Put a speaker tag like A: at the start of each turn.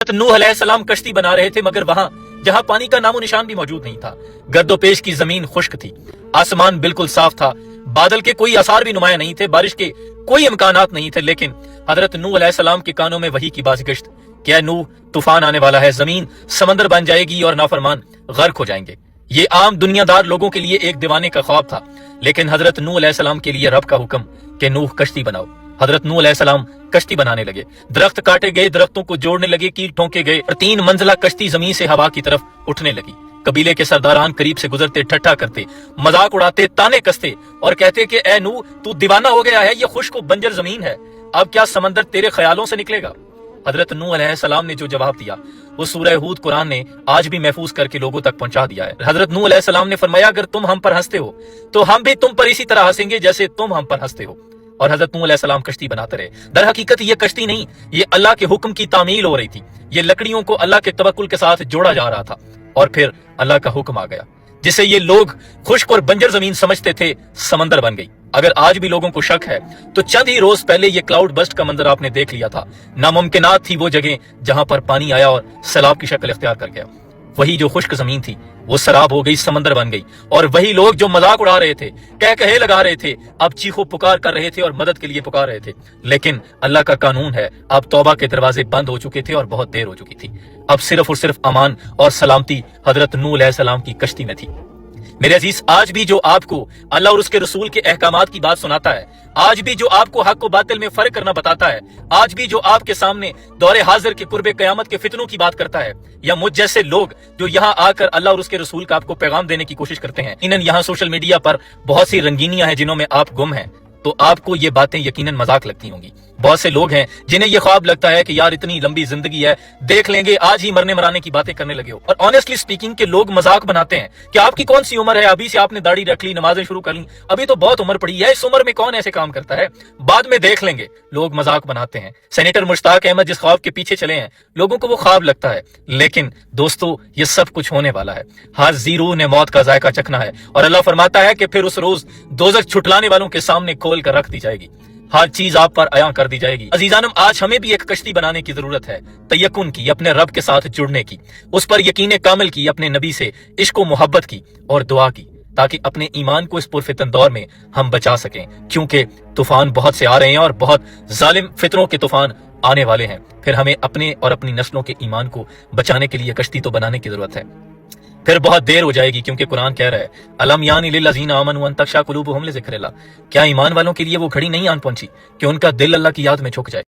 A: हजरत नूह अलैहिस्सलाम कश्ती बना रहे थे, मगर वहां जहां पानी का नामो निशान भी मौजूद नहीं था। गर्दोपेश की जमीन खुश्क थी, आसमान बिल्कुल साफ था, बादल के कोई आसार भी नुमाया नहीं थे, बारिश के कोई इम्कानात नहीं थे। लेकिन हजरत नूह अलैहिस्सलाम के कानों में वही की बाज़गश्त कि ऐ नूह, तूफान आने वाला है, जमीन समंदर बन जाएगी और नाफरमान गर्क हो जाएंगे। ये आम दुनियादार लोगों के लिए एक दीवाने का ख्वाब था, लेकिन हजरत नूह अलैहिस्सलाम के लिए रब का हुक्म कि नूह कश्ती बनाओ। हजरत नूह अलैहिस्सलाम कश्ती बनाने लगे, दरख्त काटे गए, दरख्तों को जोड़ने लगे, कील ठोंके गए और 3 मंजिला कश्ती जमीन से हवा की तरफ उठने लगी। कबीले के सरदारान करीब से गुजरते, ठट्ठा करते, मजाक उड़ाते, ताने कसते और कहते कि ऐ नूह, तू दीवाना हो गया है, ये खुश्क व बंजर जमीन है, अब क्या समंदर तेरे ख्यालों से निकलेगा। हजरत नूह अलैहिस्सलाम ने जो जवाब दिया वो सूरह हूद कुरान ने आज भी महफूज करके लोगों तक पहुंचा दिया है। हजरत नूह अलैहिस्सलाम ने फरमाया, अगर तुम हम पर हंसते हो तो हम भी तुम पर इसी तरह हंसेंगे जैसे तुम हम पर हंसते हो। और हजरत नूह अलैहिस्सलाम कश्ती बनाते रहे। दर हकीकत ये कश्ती नहीं, ये अल्लाह के हुक्म की तामील हो रही थी। ये लकड़ियों को अल्लाह के तवक्कुल के साथ जोड़ा जा रहा था और फिर अल्लाह का हुक्म आ गया, जिसे ये लोग खुश्क और बंजर जमीन समझते थे, समंदर बन गई। अगर आज भी लोगों को शक है तो चंद ही रोज पहले ये क्लाउड बस्ट का मंजर आपने देख लिया था। नामुमकिनात थी वो जगह जहां पर पानी आया और सैलाब की शक्ल इख्तियार कर गया। वही जो खुश्क जमीन थी वो सराब हो गई, समंदर बन गई। और वही लोग जो मजाक उड़ा रहे थे, कह कहे लगा रहे थे, अब चीखो पुकार कर रहे थे और मदद के लिए पुकार रहे थे। लेकिन अल्लाह का कानून है, अब तौबा के दरवाजे बंद हो चुके थे और बहुत देर हो चुकी थी। अब सिर्फ और सिर्फ अमान और सलामती हजरत नूह अलैहिस्सलाम की कश्ती में थी। मेरे अजीज, आज भी जो आपको अल्लाह और उसके रसूल के अहकामात की बात सुनाता है, आज भी जो आपको हक को बातिल में फर्क करना बताता है, आज भी जो आपके सामने दौरे हाजिर के कुर्बे कयामत के फितनों की बात करता है, या मुझ जैसे लोग जो यहाँ आकर अल्लाह और उसके रसूल का आपको पैगाम देने की कोशिश करते हैं, इन्हें यहाँ सोशल मीडिया पर बहुत सी रंगीनियां हैं जिन्हों में आप गुम हैं, तो आपको ये बातें यकीनन मजाक लगती होंगी। बहुत से लोग हैं जिन्हें ये ख्वाब लगता है कि यार इतनी लंबी जिंदगी है, देख लेंगे, आज ही मरने मराने की बातें करने लगे हो। और ऑनेस्टली स्पीकिंग के लोग मजाक बनाते हैं कि आपकी कौन सी उम्र है, अभी से आपने दाढ़ी रख ली, नमाजें शुरू कर ली, अभी तो बहुत उम्र पड़ी है, इस उम्र में कौन ऐसे काम करता है, बाद में देख लेंगे। लोग मजाक बनाते हैं। सेनेटर मुश्ताक अहमद जिस ख्वाब के पीछे चले हैं, लोगों को वो ख्वाब लगता है, लेकिन दोस्तों ये सब कुछ होने वाला है। हाज़िरू ने मौत का जायका चखना है और अल्लाह फरमाता है कि फिर उस रोज दोज़ख छुटलाने वालों के सामने खोल कर रख दी जाएगी, हर चीज आप पर अयां कर दी जाएगी। अजीजानम, आज हमें भी एक कश्ती बनाने की जरूरत है, तयक्कुन की, अपने रब के साथ जुड़ने की, उस पर यकीन कामिल की, अपने नबी से इश्क व मोहब्बत की और दुआ की, ताकि अपने ईमान को इस पुरफितन दौर में हम बचा सकें। क्योंकि तूफान बहुत से आ रहे हैं और बहुत जालिम फितरों के तूफान आने वाले हैं। फिर हमें अपने और अपनी नस्लों के ईमान को बचाने के लिए कश्ती तो बनाने की जरूरत है। फिर बहुत देर हो जाएगी, क्योंकि कुरान कह रहा है, अलम यानी लिल्लज़ीना आमनू अन तख़शा क़ुलूबुहुम लिज़िक्रिल्लाह, क्या ईमान वालों के लिए वो घड़ी नहीं आन पहुंची कि उनका दिल अल्लाह की याद में झुक जाए।